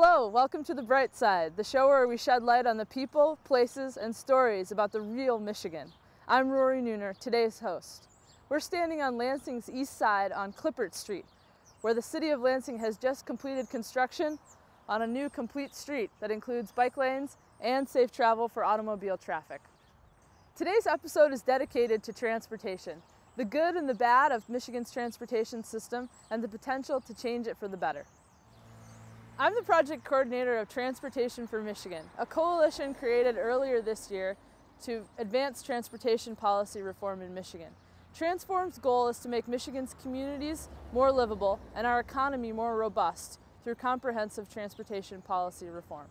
Hello, welcome to The Bright Side, the show where we shed light on the people, places, and stories about the real Michigan. I'm Rory Neuner, today's host. We're standing on Lansing's east side on Clippert Street, where the city of Lansing has just completed construction on a new complete street that includes bike lanes and safe travel for automobile traffic. Today's episode is dedicated to transportation, the good and the bad of Michigan's transportation system, and the potential to change it for the better. I'm the project coordinator of Trans4m Michigan, a coalition created earlier this year to advance transportation policy reform in Michigan. Trans4m's goal is to make Michigan's communities more livable and our economy more robust through comprehensive transportation policy reform.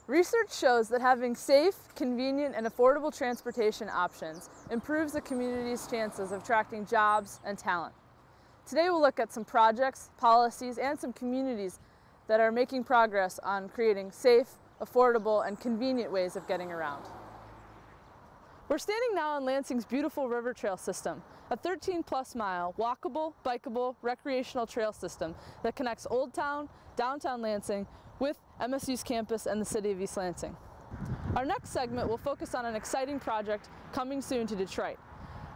Research shows that having safe, convenient, and affordable transportation options improves the community's chances of attracting jobs and talent. Today we'll look at some projects, policies, and some communities that are making progress on creating safe, affordable, and convenient ways of getting around. We're standing now on Lansing's beautiful river trail system, a 13-plus mile walkable, bikeable, recreational trail system that connects Old Town, downtown Lansing, with MSU's campus and the city of East Lansing. Our next segment will focus on an exciting project coming soon to Detroit.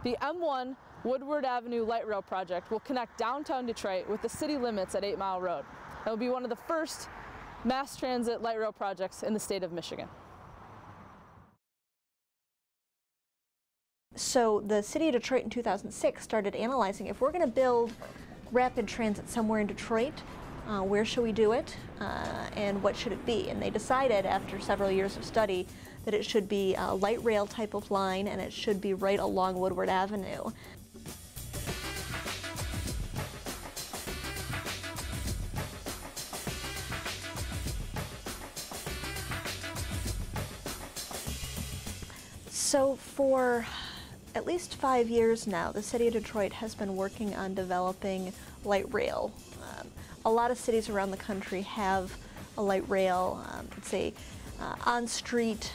The M1 Woodward Avenue Light Rail project will connect downtown Detroit with the city limits at 8 Mile Road. It will be one of the first mass transit light rail projects in the state of Michigan. So the city of Detroit in 2006 started analyzing if we're going to build rapid transit somewhere in Detroit, where should we do it and what should it be? And they decided after several years of study that it should be a light rail type of line and it should be right along Woodward Avenue. So for at least 5 years now, the city of Detroit has been working on developing light rail. A lot of cities around the country have a light rail. It's a on-street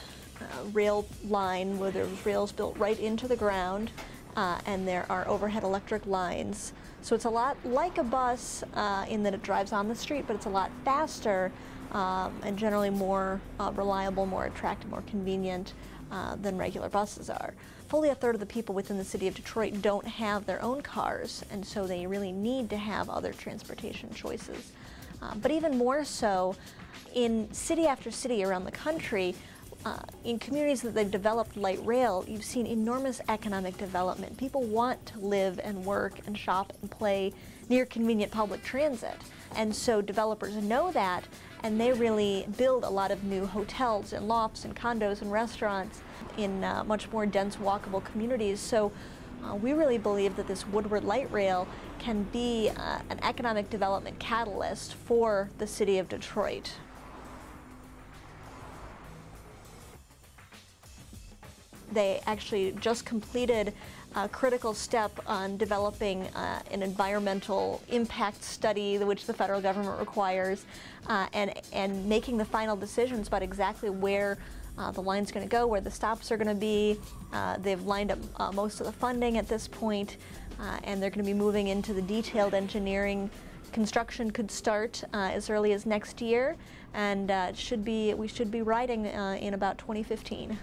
rail line where there's rails built right into the ground, and there are overhead electric lines. So it's a lot like a bus in that it drives on the street, but it's a lot faster and generally more reliable, more attractive, more convenient than regular buses are. Fully a third of the people within the city of Detroit don't have their own cars, and so they really need to have other transportation choices. But even more so, in city after city around the country, in communities that they've developed light rail, you've seen enormous economic development. People want to live and work and shop and play near convenient public transit. And so developers know that, and they really build a lot of new hotels and lofts and condos and restaurants in much more dense walkable communities. So we really believe that this Woodward Light Rail can be an economic development catalyst for the city of Detroit. They actually just completed a critical step on developing an environmental impact study, which the federal government requires, and making the final decisions about exactly where the line's going to go, where the stops are going to be. They've lined up most of the funding at this point, and they're going to be moving into the detailed engineering. Construction could start as early as next year, and we should be riding in about 2015.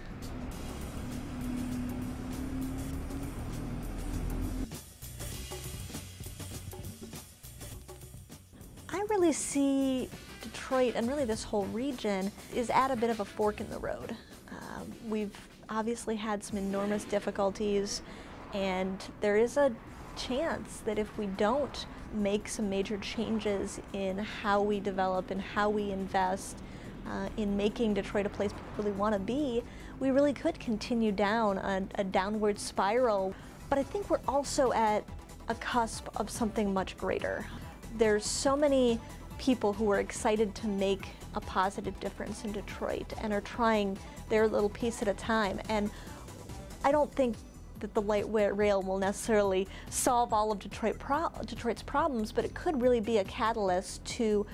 I really see Detroit, and really this whole region, is at a bit of a fork in the road. We've obviously had some enormous difficulties, and there is a chance that if we don't make some major changes in how we develop and how we invest in making Detroit a place people really want to be, we really could continue down a downward spiral. But I think we're also at a cusp of something much greater. There's so many people who are excited to make a positive difference in Detroit and are trying their little piece at a time. And I don't think that the light rail will necessarily solve all of Detroit's problems, but it could really be a catalyst to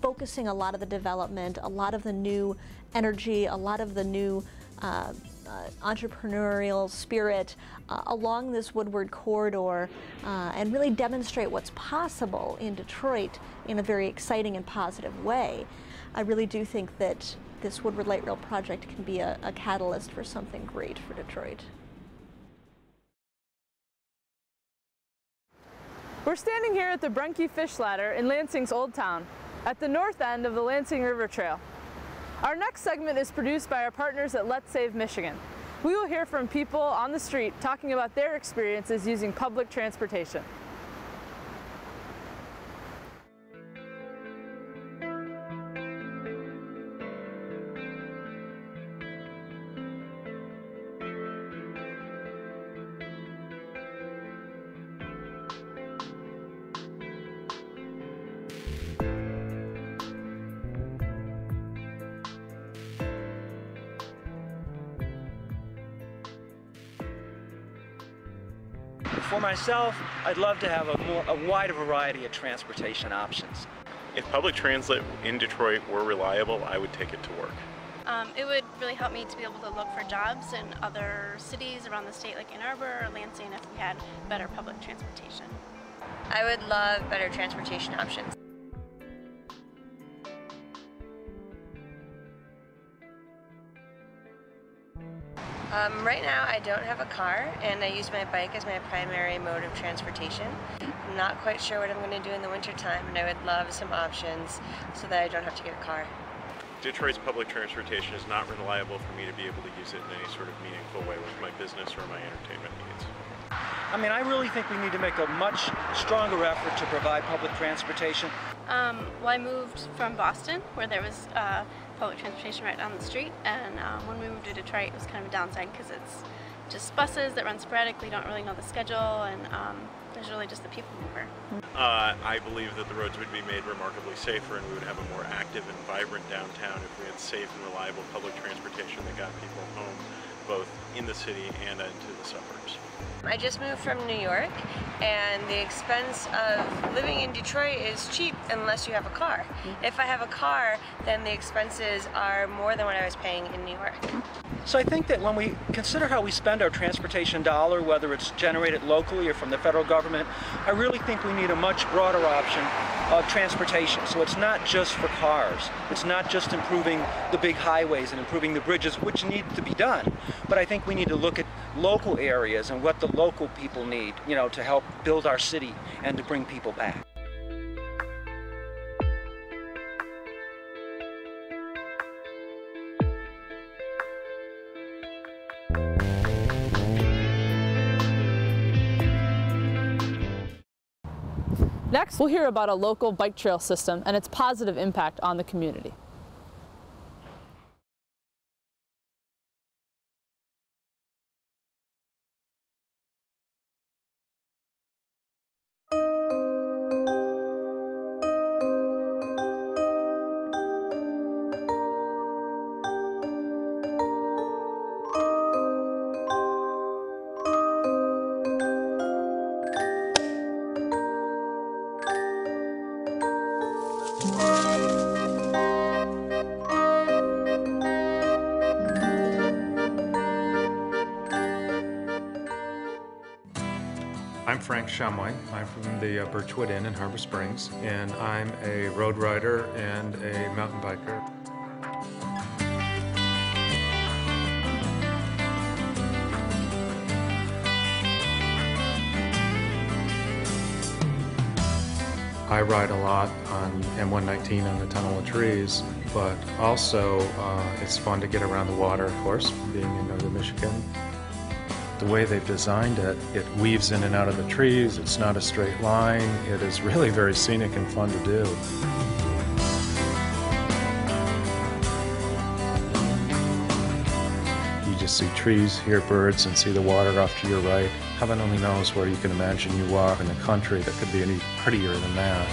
focusing a lot of the development, a lot of the new energy, a lot of the new entrepreneurial spirit along this Woodward corridor and really demonstrate what's possible in Detroit in a very exciting and positive way. I really do think that this Woodward Light Rail project can be a catalyst for something great for Detroit. We're standing here at the Brunke Fish Ladder in Lansing's Old Town, at the north end of the Lansing River Trail. Our next segment is produced by our partners at Let's Save Michigan. We will hear from people on the street talking about their experiences using public transportation. For myself, I'd love to have a wider variety of transportation options. If public transit in Detroit were reliable, I would take it to work. It would really help me to be able to look for jobs in other cities around the state like Ann Arbor or Lansing if we had better public transportation. I would love better transportation options. Right now I don't have a car and I use my bike as my primary mode of transportation. I'm not quite sure what I'm going to do in the winter time and I would love some options so that I don't have to get a car. Detroit's public transportation is not reliable for me to be able to use it in any sort of meaningful way with my business or my entertainment needs. I mean, I really think we need to make a much stronger effort to provide public transportation. Well, I moved from Boston where there was public transportation right down the street, and when we moved to Detroit it was kind of a downside because it's just buses that run sporadically, don't really know the schedule, and there's really just the people mover. I believe that the roads would be made remarkably safer and we would have a more active and vibrant downtown if we had safe and reliable public transportation that got people home both in the city and into the suburbs. I just moved from New York and the expense of living in Detroit is cheap unless you have a car. If I have a car, then the expenses are more than what I was paying in New York. So I think that when we consider how we spend our transportation dollar, whether it's generated locally or from the federal government, I really think we need a much broader option of transportation. So it's not just for cars. It's not just improving the big highways and improving the bridges, which need to be done. But I think we need to look at local areas and what the local people need, you know, to help build our city and to bring people back. Next, we'll hear about a local bike trail system and its positive impact on the community. I'm Frank Shumway. I'm from the Birchwood Inn in Harbor Springs, and I'm a road rider and a mountain biker. I ride a lot on M119 on the Tunnel of Trees, but also it's fun to get around the water, of course, being in northern Michigan. The way they've designed it, it weaves in and out of the trees, it's not a straight line, it is really very scenic and fun to do. You just see trees, hear birds, and see the water off to your right. Heaven only knows where you can imagine you are in a country that could be any prettier than that.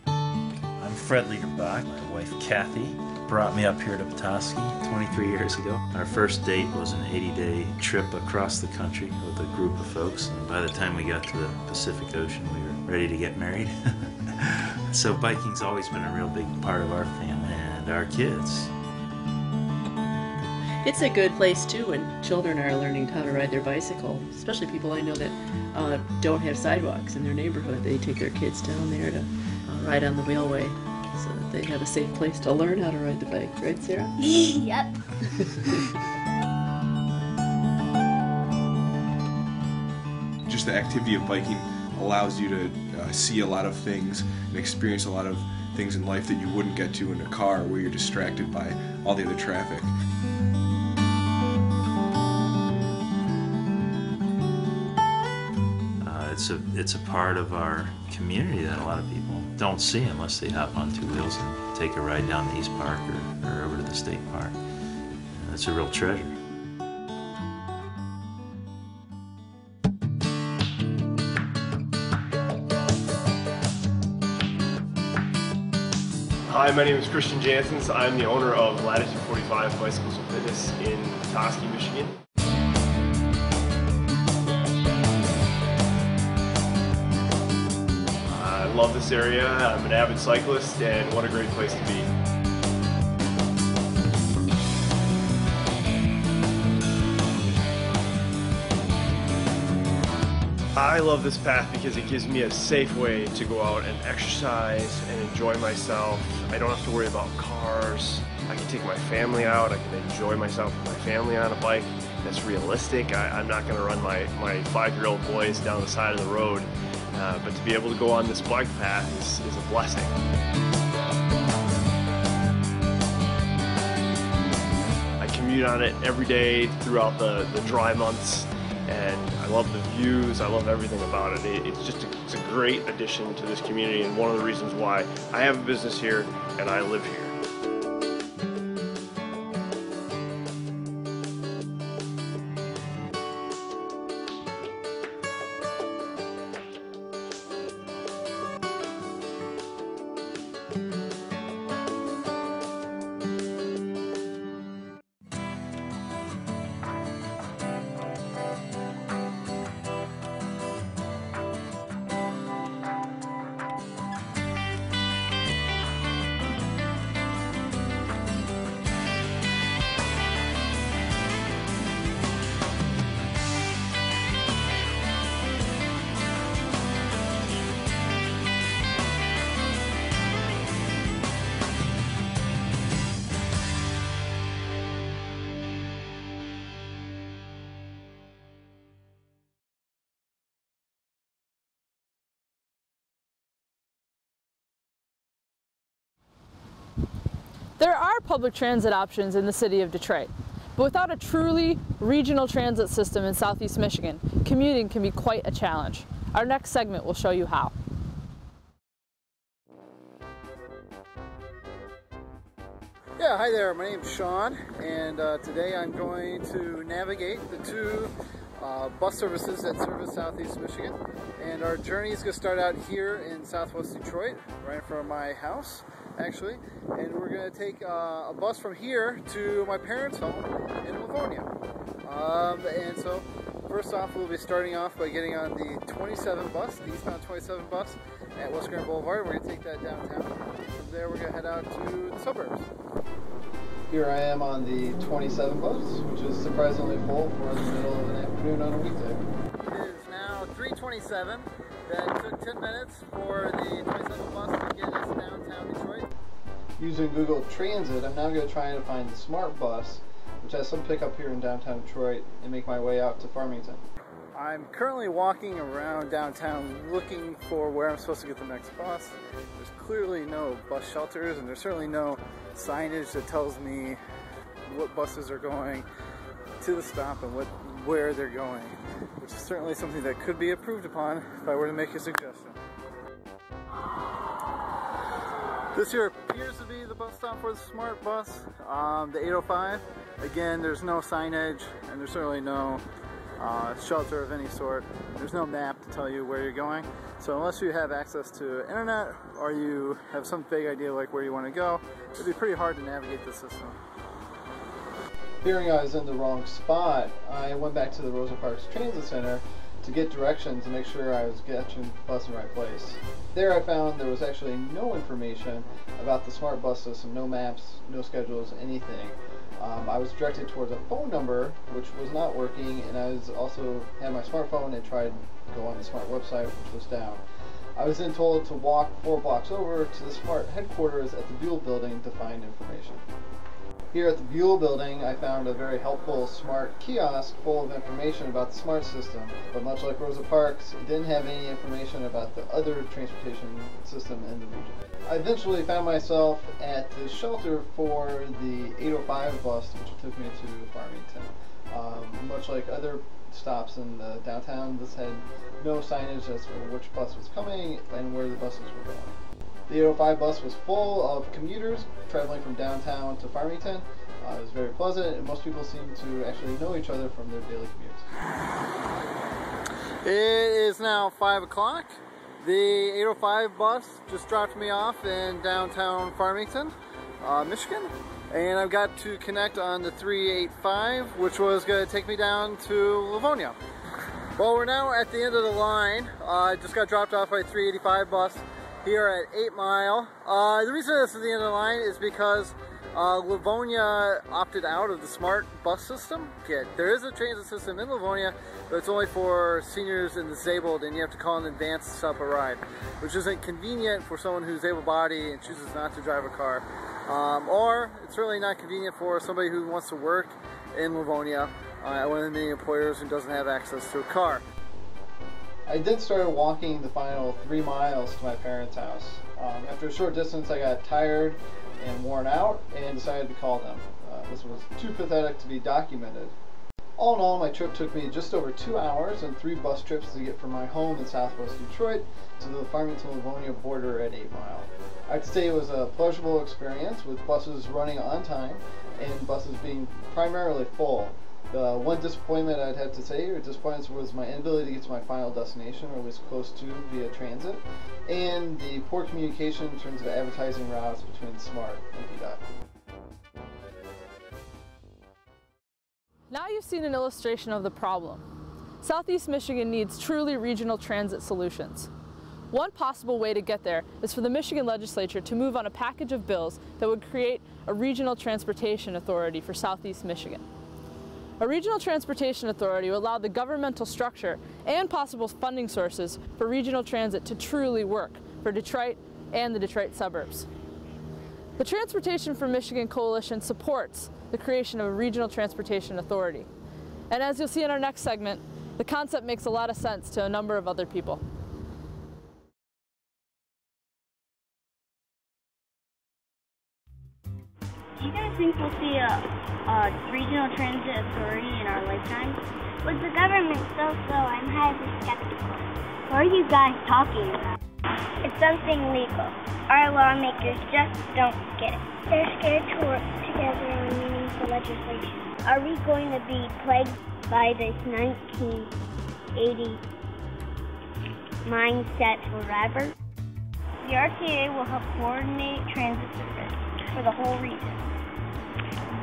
I'm Fred Liederbach, my wife Kathy, brought me up here to Petoskey 23 years ago. Our first date was an 80-day trip across the country with a group of folks, and by the time we got to the Pacific Ocean, we were ready to get married. So biking's always been a real big part of our family and our kids. It's a good place too when children are learning how to ride their bicycle, especially people I know that don't have sidewalks in their neighborhood. They take their kids down there to ride on the Wheelway so that they have a safe place to learn how to ride the bike. Right, Sarah? Yep. Just the activity of biking allows you to see a lot of things and experience a lot of things in life that you wouldn't get to in a car where you're distracted by all the other traffic. It's a part of our community that a lot of people don't see unless they hop on two wheels and take a ride down to East Park or over to the state park. And it's a real treasure. Hi, my name is Christian Janssens. I'm the owner of Latitude 45 Bicycles and Fitness in Petoskey, Michigan. I love this area. I'm an avid cyclist, and what a great place to be. I love this path because it gives me a safe way to go out and exercise and enjoy myself. I don't have to worry about cars. I can take my family out. I can enjoy myself with my family on a bike. That's realistic. I'm not going to run my 5-year-old boys down the side of the road. But to be able to go on this bike path is a blessing. I commute on it every day throughout the dry months, and I love the views. I love everything about it. It's a great addition to this community, and one of the reasons why I have a business here and I live here. There are public transit options in the city of Detroit, but without a truly regional transit system in Southeast Michigan, commuting can be quite a challenge. Our next segment will show you how. Yeah, hi there, my name's Sean, and today I'm going to navigate the two bus services that service Southeast Michigan. And our journey is going to start out here in Southwest Detroit, right in front of my house, actually. And we're going to take a bus from here to my parents' home in Livonia. And so, first off, we'll be starting off by getting on the 27 bus, the eastbound 27 bus at West Grand Boulevard. We're going to take that downtown. From there, we're going to head out to the suburbs. Here I am on the 27 bus, which is surprisingly full for the middle of an afternoon on a weekday. It is now 3:27. That took 10 minutes for the 27 bus to get us downtown Detroit. Using Google Transit, I'm now going to try to find the Smart Bus, which has some pickup here in downtown Detroit, and make my way out to Farmington. I'm currently walking around downtown looking for where I'm supposed to get the next bus. There's clearly no bus shelters, and there's certainly no signage that tells me what buses are going to the stop and where they're going, which is certainly something that could be improved upon if I were to make a suggestion. This here appears to be the bus stop for the Smart Bus, the 805. Again, there's no signage, and there's certainly no shelter of any sort. There's no map to tell you where you're going. So unless you have access to internet or you have some vague idea like where you want to go, it'd be pretty hard to navigate the system. Hearing I was in the wrong spot, I went back to the Rosa Parks Transit Center to get directions and make sure I was catching the bus in the right place. There I found there was actually no information about the smart bus system, no maps, no schedules, anything. I was directed towards a phone number which was not working, and I was also had my smartphone and tried to go on the smart website, which was down. I was then told to walk 4 blocks over to the smart headquarters at the Buell building to find information. Here at the Buell building, I found a very helpful smart kiosk full of information about the smart system, but much like Rosa Parks, it didn't have any information about the other transportation system in the region. I eventually found myself at the shelter for the 805 bus, which took me to Farmington. Much like other stops in the downtown, this had no signage as to which bus was coming and where the buses were going. The 805 bus was full of commuters traveling from downtown to Farmington. It was very pleasant, and most people seemed to actually know each other from their daily commutes. It is now 5 o'clock. The 805 bus just dropped me off in downtown Farmington, Michigan, and I've got to connect on the 385, which was going to take me down to Livonia. Well, we're now at the end of the line. I just got dropped off by 385 bus here at 8 Mile. The reason this is the end of the line is because Livonia opted out of the smart bus system. There is a transit system in Livonia, but it's only for seniors and disabled, and you have to call in advance to set up a ride, which isn't convenient for someone who's able-bodied and chooses not to drive a car. Or it's really not convenient for somebody who wants to work in Livonia at one of the many employers who doesn't have access to a car. I then started walking the final 3 miles to my parents' house. After a short distance, I got tired and worn out and decided to call them. This was too pathetic to be documented. All in all, my trip took me just over 2 hours and 3 bus trips to get from my home in southwest Detroit to the Farmington-Livonia border at 8 Mile. I'd say it was a pleasurable experience with buses running on time and buses being primarily full. The one disappointment I'd have to say, was my inability to get to my final destination, or was close to via transit, and the poor communication in terms of advertising routes between SMART and VDOT. Now you've seen an illustration of the problem. Southeast Michigan needs truly regional transit solutions. One possible way to get there is for the Michigan legislature to move on a package of bills that would create a regional transportation authority for Southeast Michigan. A regional transportation authority will allow the governmental structure and possible funding sources for regional transit to truly work for Detroit and the Detroit suburbs. The Transportation for Michigan Coalition supports the creation of a regional transportation authority. And as you'll see in our next segment, the concept makes a lot of sense to a number of other people. Do you guys think we'll see a regional transit authority in our lifetime? With the government so-so, I'm highly skeptical. What are you guys talking about? It's something legal. Our lawmakers just don't get it. They're scared to work together on meaningful legislation. Are we going to be plagued by this 1980 mindset forever? The RTA will help coordinate transit service for the whole region.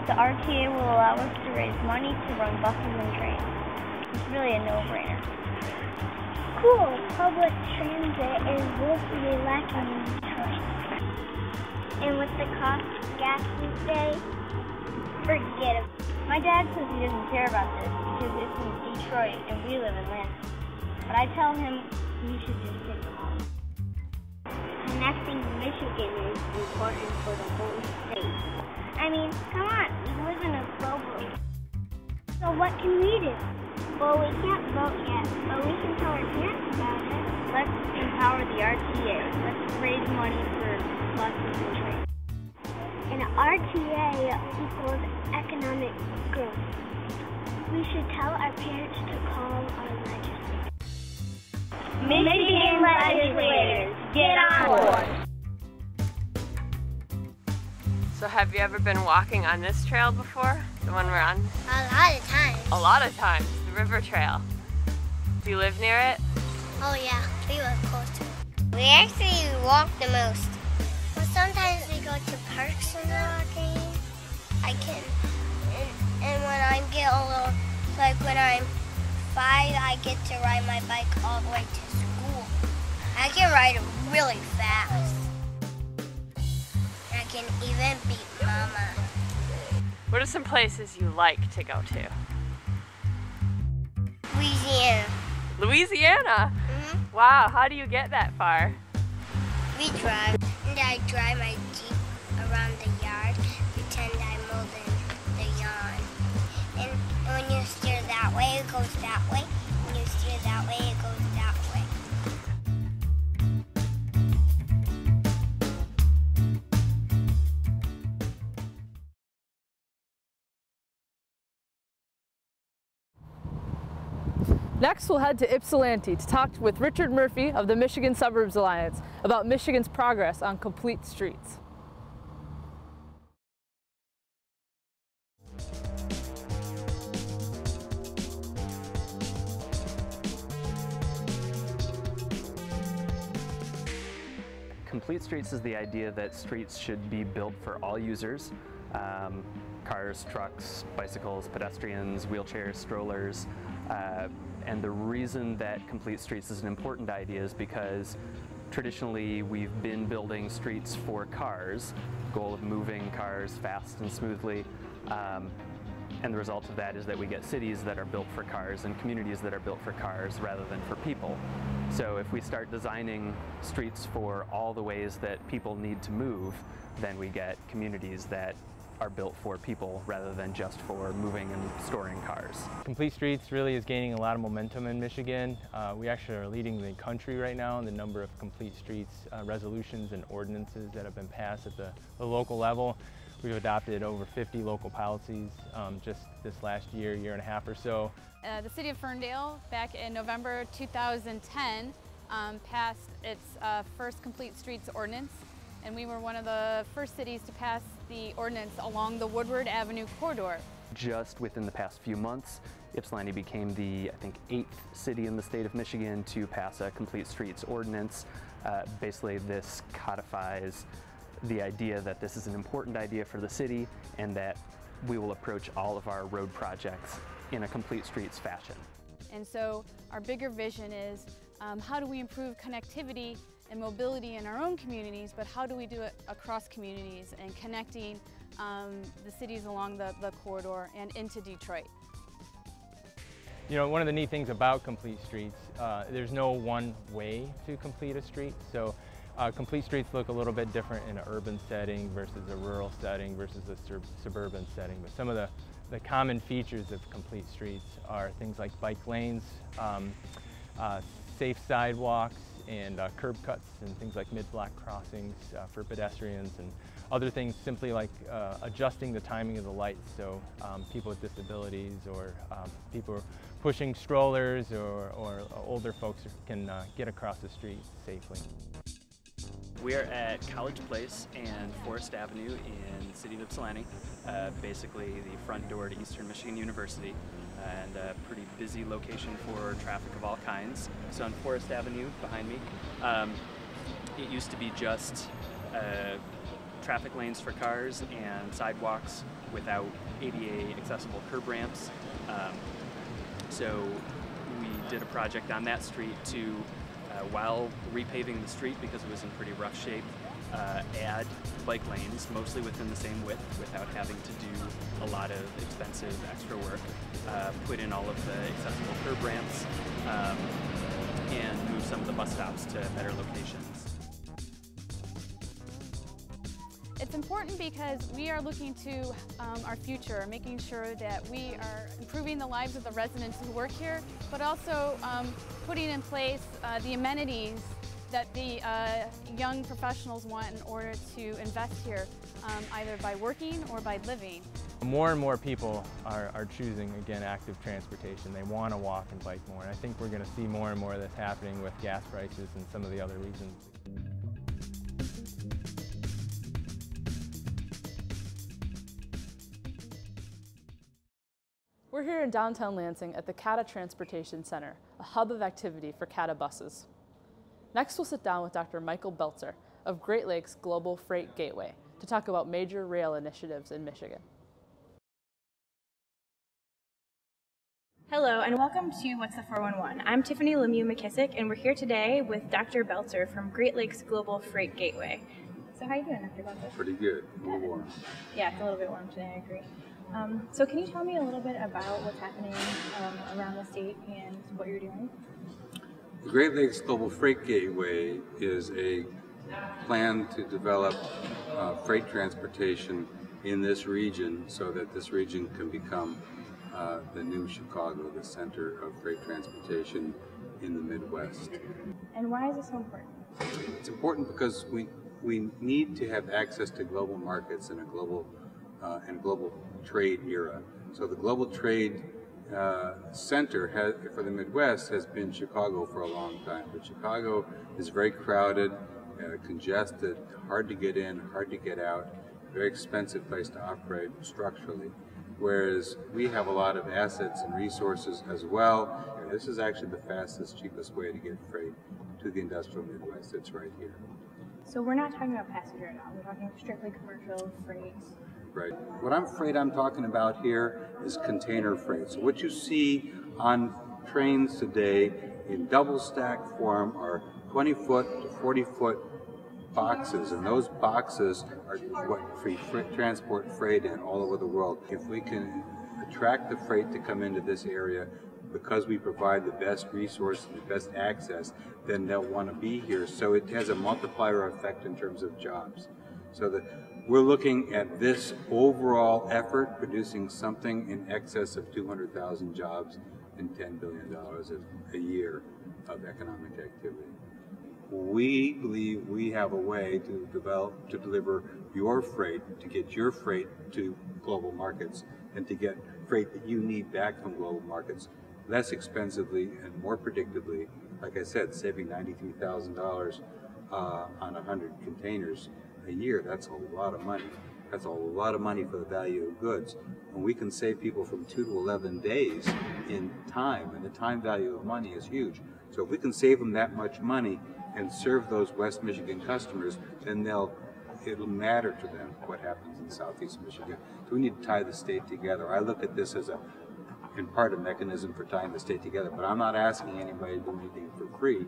The RTA will allow us to raise money to run buses and trains. It's really a no-brainer. Cool! Public transit is woefully lacking in Detroit. And with the cost of gas these days, forget it. My dad says he doesn't care about this because it's in Detroit and we live in Lansing. But I tell him he should just take them all. Connecting Michigan is important for the whole state. I mean, come on, we live in a global. So what can we do? Well, we can't vote yet, but we can tell our parents about it. Let's empower the RTA. Let's raise money for buses and trains. An RTA equals economic growth. We should tell our parents to call our legislators. Michigan legislators, get on board! So have you ever been walking on this trail before? The one we're on? A lot of times. A lot of times. the river trail. Do you live near it? Oh yeah, we live close to it. We actually walk the most. Well, sometimes we go to parks and walking. And when I get a little, like when I'm 5, I get to ride my bike all the way to school. I can ride it really fast. I can even beat Mama. What are some places you like to go to? Louisiana. Louisiana? Mm-hmm. Wow, how do you get that far? We drive, and I drive my Jeep around the yard, pretend I mow the lawn. And when you steer that way, it goes that way. When you steer that way, it goes that way. Next, we'll head to Ypsilanti to talk with Richard Murphy of the Michigan Suburbs Alliance about Michigan's progress on complete streets. Complete streets is the idea that streets should be built for all users. Cars, trucks, bicycles, pedestrians, wheelchairs, strollers. And the reason that complete streets is an important idea is because traditionally we've been building streets for cars, goal of moving cars fast and smoothly. And the result of that is that we get cities that are built for cars and communities that are built for cars rather than for people. So if we start designing streets for all the ways that people need to move, then we get communities that are built for people rather than just for moving and storing cars. Complete streets really is gaining a lot of momentum in Michigan. We actually are leading the country right now in the number of complete streets resolutions and ordinances that have been passed at the local level. We've adopted over 50 local policies just this last year and a half or so. The City of Ferndale, back in November 2010, passed its first complete streets ordinance, and we were one of the first cities to pass the ordinance along the Woodward Avenue corridor. Just within the past few months, Ypsilanti became the, I think, 8th city in the state of Michigan to pass a complete streets ordinance. Basically, this codifies the idea that this is an important idea for the city and that we will approach all of our road projects in a complete streets fashion. And so our bigger vision is how do we improve connectivity and mobility in our own communities, but how do we do it across communities and connecting the cities along the corridor and into Detroit. You know, one of the neat things about complete streets, there's no one way to complete a street. So complete streets look a little bit different in an urban setting versus a rural setting versus a suburban setting. But some of the common features of complete streets are things like bike lanes, safe sidewalks, and curb cuts and things like mid-block crossings for pedestrians, and other things simply like adjusting the timing of the lights so people with disabilities or people pushing strollers or older folks can get across the street safely. We are at College Place and Forest Avenue in the city of Ypsilanti, basically the front door to Eastern Michigan University, and a pretty busy location for traffic of all kinds. So on Forest Avenue behind me, it used to be just traffic lanes for cars and sidewalks without ADA accessible curb ramps. So we did a project on that street to, while repaving the street because it was in pretty rough shape, add bike lanes, mostly within the same width without having to do a lot of expensive extra work, put in all of the accessible curb ramps, and move some of the bus stops to better locations. It's important because we are looking to our future, making sure that we are improving the lives of the residents who work here, but also putting in place the amenities that the young professionals want in order to invest here, either by working or by living. More and more people are choosing, again, active transportation. They want to walk and bike more, and I think we're going to see more and more of this happening with gas prices and some of the other reasons. We're We're here in downtown Lansing at the CATA Transportation Center, a hub of activity for CATA buses. Next, we'll sit down with Dr. Michael Belzer of Great Lakes Global Freight Gateway to talk about major rail initiatives in Michigan. Hello and welcome to What's the 411? I'm Tiffany Lemieux McKissick and we're here today with Dr. Belzer from Great Lakes Global Freight Gateway. So how are you doing, Dr. Belzer? Pretty good. A little warm. Yeah, it's a little bit warm today, I agree. So can you tell me a little bit about what's happening around the state and what you're doing? The Great Lakes Global Freight Gateway is a plan to develop freight transportation in this region so that this region can become the new Chicago, the center of freight transportation in the Midwest. And why is this so important? It's important because we need to have access to global markets in a global trade era. So the global trade center for the Midwest has been Chicago for a long time. But Chicago is very crowded, congested, hard to get in, hard to get out, very expensive place to operate structurally. Whereas we have a lot of assets and resources as well. And this is actually the fastest, cheapest way to get freight to the industrial Midwest. It's right here. So we're not talking about passenger at all. We're talking strictly commercial freight. Right. What I'm afraid I'm talking about here is container freight. So what you see on trains today in double stack form are 20-foot to 40-foot boxes, and those boxes are what transport freight in all over the world. If we can attract the freight to come into this area because we provide the best resource and the best access, then they'll want to be here. So it has a multiplier effect in terms of jobs. So that we're looking at this overall effort producing something in excess of 200,000 jobs and $10 billion a year of economic activity. We believe we have a way to deliver your freight, to get your freight to global markets, and to get freight that you need back from global markets less expensively and more predictably. Like I said, saving $93,000 on 100 containers a year, that's a lot of money. That's a lot of money for the value of goods. And we can save people from 2 to 11 days in time, and the time value of money is huge. So if we can save them that much money and serve those West Michigan customers, then it'll matter to them what happens in Southeast Michigan. So we need to tie the state together. I look at this as in part a mechanism for tying the state together, but I'm not asking anybody to do anything for free.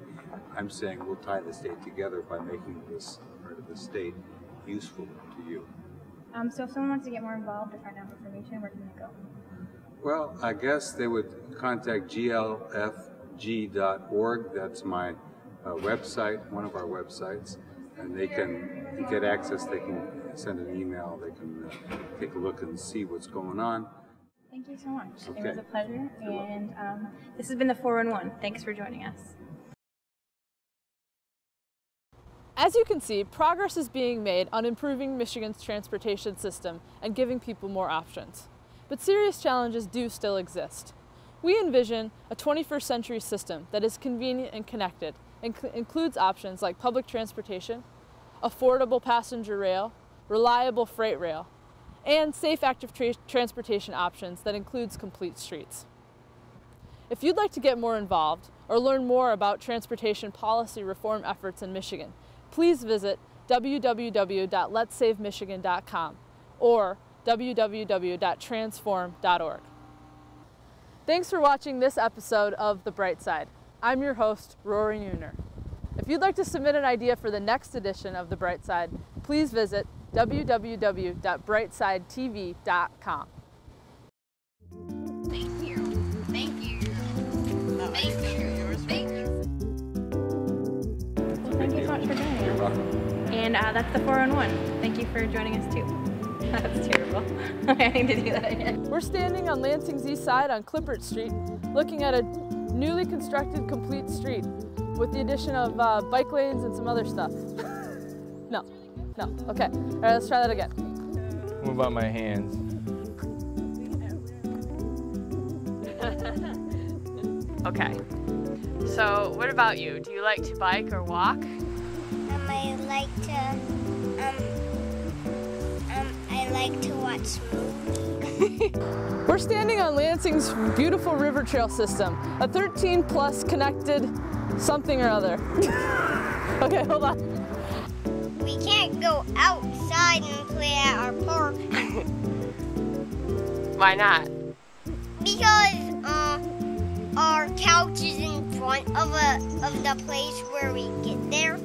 I'm saying we'll tie the state together by making this part of the state useful to you. So if someone wants to get more involved or find out information, where can they go? Well, I guess they would contact glfg.org. That's my website, one of our websites, and they can get access. They can send an email. They can take a look and see what's going on. Thank you so much. Okay. It was a pleasure, and this has been the 411. Thanks for joining us. As you can see, progress is being made on improving Michigan's transportation system and giving people more options. But serious challenges do still exist. We envision a 21st century system that is convenient and connected and includes options like public transportation, affordable passenger rail, reliable freight rail, and safe active transportation options that includes complete streets. If you'd like to get more involved or learn more about transportation policy reform efforts in Michigan, please visit www.letsavemichigan.com or www.trans4m.org. Thanks for watching this episode of The Bright Side. I'm your host, Rory Neuner. If you'd like to submit an idea for the next edition of The Bright Side, please visit www.brightsidetv.com. Thank you. Thank you. Thank you. Thank you. Well, thank you so much for joining us. You're welcome. And that's the 411. Thank you for joining us too. That's terrible. I need to do that again. We're standing on Lansing's east side on Clippert Street, looking at a newly constructed complete street with the addition of bike lanes and some other stuff. No, okay. All right, let's try that again. What about my hands? Okay. So, what about you? Do you like to bike or walk? I like to, I like to watch movies. We're standing on Lansing's beautiful river trail system, a 13+ connected something or other. Okay, hold on. We can't go outside and play at our park. Why not? Because our couch is in front of the place where we get there.